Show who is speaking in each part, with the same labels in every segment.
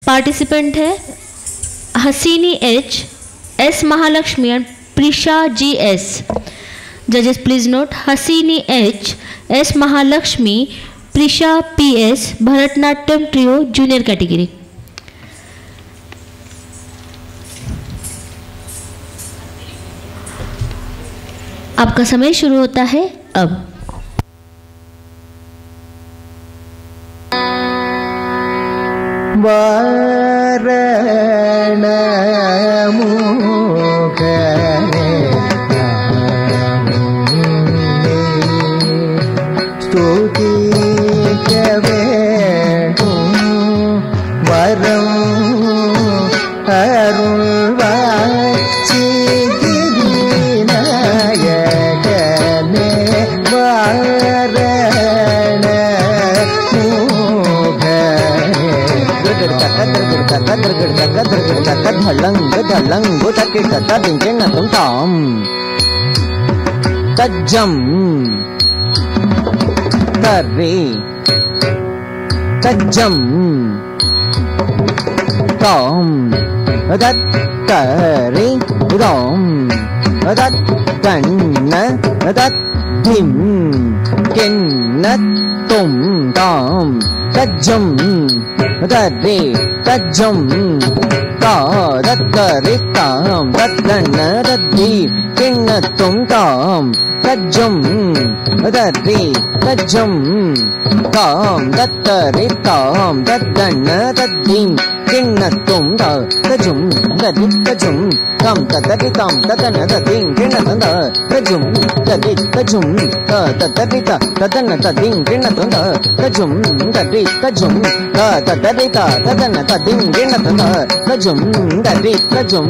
Speaker 1: Participant है Haseeni H, S Mahalakshmi and Prisha G S. जजेस please note Haseeni H, S Mahalakshmi, Prisha P S, Bharatanatyam trio junior category. आपका समय शुरू होता है अब.
Speaker 2: वारण मुखने स्तुति वेणुं वरं अरुள்வாய் சித்திவிநாயகனே வாரண धलंग तकिट तदिंकिण तुम तज्जम तर्री तज्जम तोम तत्तरी रोम तन्न तद्धिम किन्न तुम ताम तज्जम तर्री तज्जम तत्तरिताम तद्दन्न तद्धि किन्न तुम ताम तज्जम तर्री तज्जम ताम तत्तरिताम तद्दन्न तद्धि किन्न तुम तजुम तदि तजुम तम ततरिताम तदन तदिं किन्न तुम तजुम तदि तजुम ततरिता तदन तदिं किन्न तुम तजुम तदि तजुम ततरिता तदन तदिं किन्न तुम तजुम तदि तजुम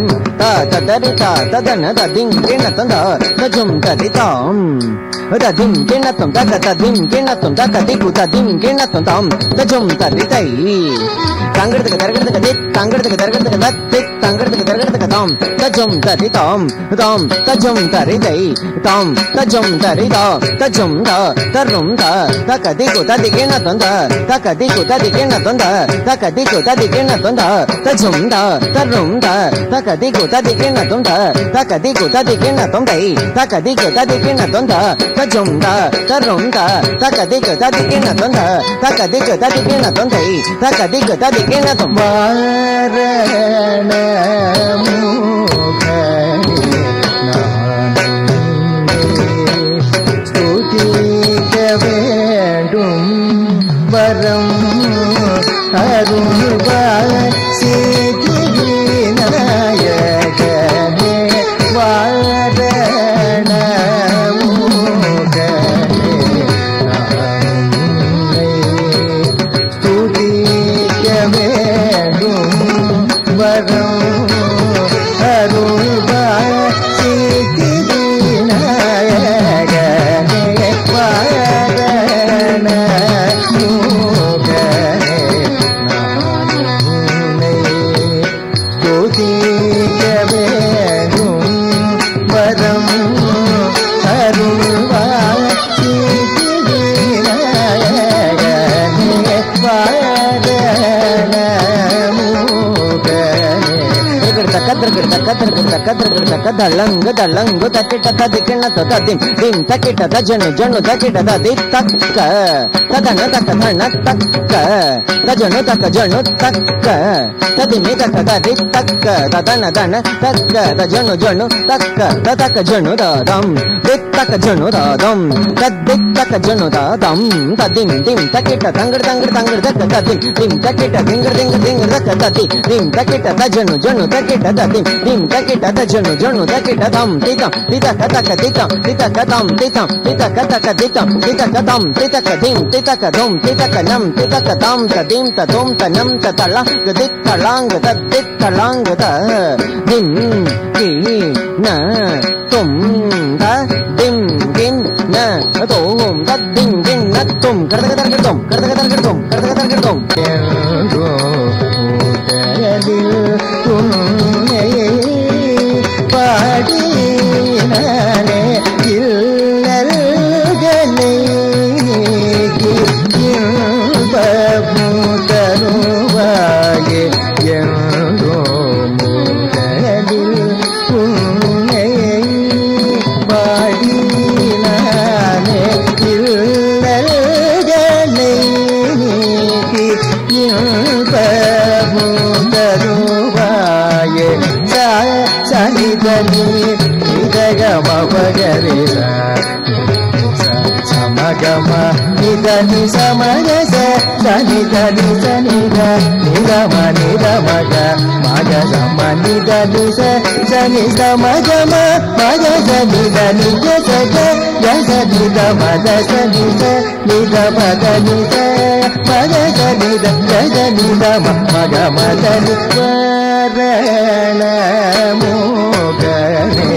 Speaker 2: ततरिता तदन तदिं किन्न तुम तजुम तदिताम तदिं किन्न तुम तदिं किन्न तुम तदिकु तदिं किन्न तुम तजुम तदितै तांगड़तक दरगड़तक दित तांगड़तक दरगड़तक दित तांगड़तक दरगड़तक ताम तजुम तदिताम ताम तजुम तरिदै ताम तजुम तरिदा तजुम दा तरुम दा तकदिकु तदिकिन्न तुम तकदिकु तदिकिन्न तुम तकदिकु तदिकिन्न तुम तजुम दा तरुम दा तकदिकु तदिकिन्न तुम तकदिकु तदिकिन्न तुम दै तकदिकु तदिकिन्न तुम तजुम दा तरुम दा तकदिकु तदिकिन्न तुम तकदिकु तदिकिन्न तुम दै तकदिकु तदिकिन्न तुम वारण मुखने स्तुति वेणुं वरं अरुள்வாய் சித்திவிநாயகனே வாரண முகனே स्तुति वेणुं वरं अरुள்வாய் சித்திவிநாயகனே வாரண முகனே स्तुति वेणुं वरं अरुள்வாய் சித்திவிநாயகனே वारण धलंग धलंग तकिट तदिकिन्न तदिं दिं तकिट तजनु जनु तकिट तदि तक्क तदन तक धन तक्क तजनु तक जनु तक्क तदिमि तक तदि तक्क तदन धन तक्क तजनु जनु तक्क ततक जनु ददं दित्तक जनु ददं तद्दित्तक जनु ददं तदिं दिं तकिट तंगड़ तंगड़ तंगड़ तक तदिं दिं तकिट दिंगड़ दिंगड़ दिंगड़ तक तदि दिं तकिट तजनु जनु तकिट तदिं दिं तकिट तजनु जनु तकिट दम तितं तितक तक तितं तितक दम तितं तितक तक तितं तितक दम तितक दिं तितक दम तितक नम तितक दम तदिं तदम तनम ततला गदित तलांग तदित तलांग त दिं कि न तुम द दिं किन न तोम तदिं किन न तुम करदक करदक तुम करदक करदक तुम करदक करदक तुम பாடினானே இல்லல்கனை இன்பமுதருவாயே ni da ni sa ma ga sa sa ni da ni sa ni ga ma ga sa ma ni da ni sa ni sa ma ga ma ga sa ni da ni ga sa ni da ma ga sa ni da ma ga ni sa ma ga sa ni da ni da ma ga ma da ni வாரணமுகனே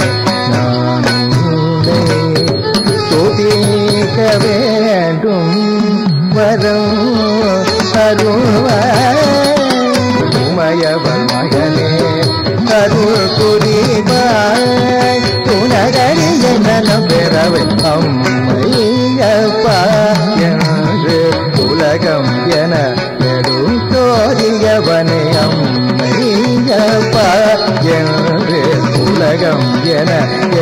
Speaker 2: நானே துதிக்க வேண்டும் வரம் அருள்வாய் உமையவன் மகனே அருள் புரிவாய் உனகறிய நலம் பெறவே அம்மையப்பா என்று உலகம் என எடுத்தோரியவனே அம்மையப்பா என்று உலகம் என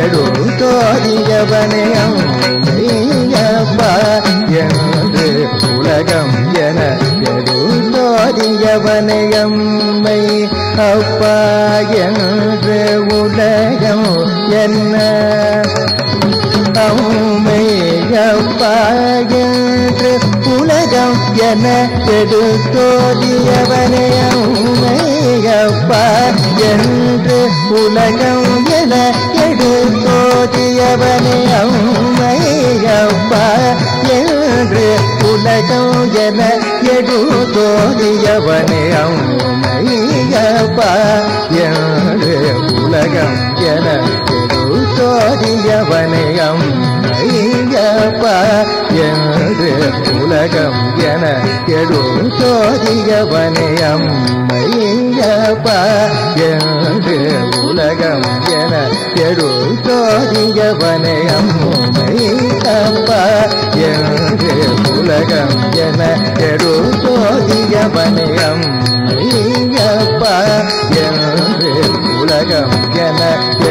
Speaker 2: எடுத்தோரியவனே அம்மையப்பா என்று உலகம் என எடுத்தோரியவனே அம்மை அப்பா என்று உலகம் என்ன அம்மையப்பா என்று உலகம் என எடுத்தோடியவனே அம்மையப்பா என்று உலகம் என எடுத்தோடியவனே அம்மையப்பா என்று உலகம் என எடுத்தோடியவனே அம்மையப்பா என்று உலகம் என எடுத்தோடியவனே அம்மையப்பா என்று உலகம் என எடுத்தோடியவனே அம்மையப்பா என்று உலகம் என எடுத்தோடியவனே அம்மையப்பா என்று உலகம் என எடுத்தோடியவனே அம்மையப்பா என்று உலகம் என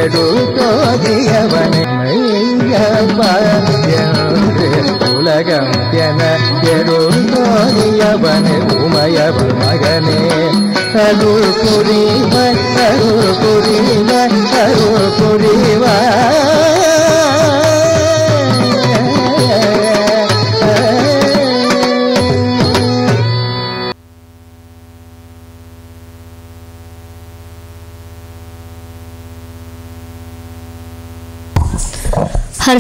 Speaker 2: எடுத்தோடியவனே ஐயப்பா என்று உலகம் என எடுத்தோடியவனே உமையவன் மகனே அருள் புரிவாய் அருள் புரிவாய் அருள் புரிவாய்
Speaker 1: हर